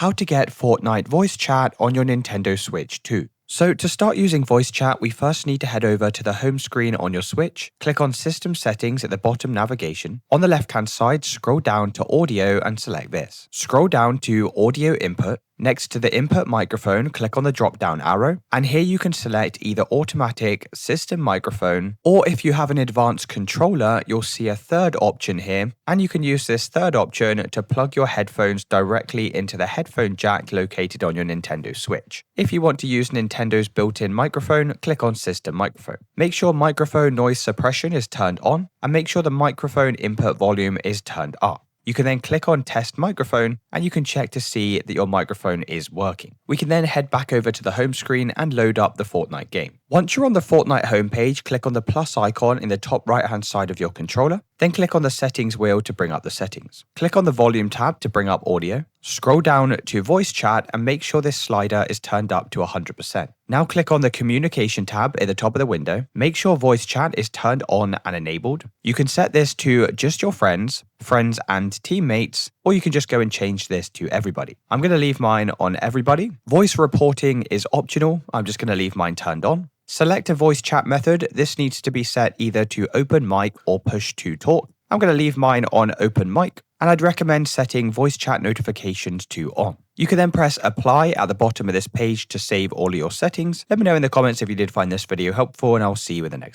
how to get Fortnite voice chat on your Nintendo Switch 2. So to start using voice chat, we first need to head over to the home screen on your Switch, click on System Settings at the bottom navigation. On the left hand side, scroll down to Audio and select this. Scroll down to Audio Input. Next to the input microphone, click on the drop down arrow, and here you can select either automatic, system microphone, or if you have an advanced controller, you'll see a third option here, and you can use this third option to plug your headphones directly into the headphone jack located on your Nintendo Switch. If you want to use Nintendo's built-in microphone, click on system microphone. Make sure microphone noise suppression is turned on, and make sure the microphone input volume is turned up. You can then click on test microphone and you can check to see that your microphone is working. We can then head back over to the home screen and load up the Fortnite game. Once you're on the Fortnite homepage, click on the plus icon in the top right hand side of your controller, then click on the settings wheel to bring up the settings. Click on the volume tab to bring up audio, scroll down to voice chat and make sure this slider is turned up to 100%. Now click on the communication tab at the top of the window, make sure voice chat is turned on and enabled. You can set this to just your friends and teammates, or you can just go and change this to everybody. I'm going to leave mine on everybody. Voice reporting is optional. I'm just going to leave mine turned on. Select a voice chat method. This needs to be set either to open mic or push to talk. I'm going to leave mine on open mic, and I'd recommend setting voice chat notifications to on. You can then press apply at the bottom of this page to save all of your settings. Let me know in the comments if you did find this video helpful, and I'll see you in the next one.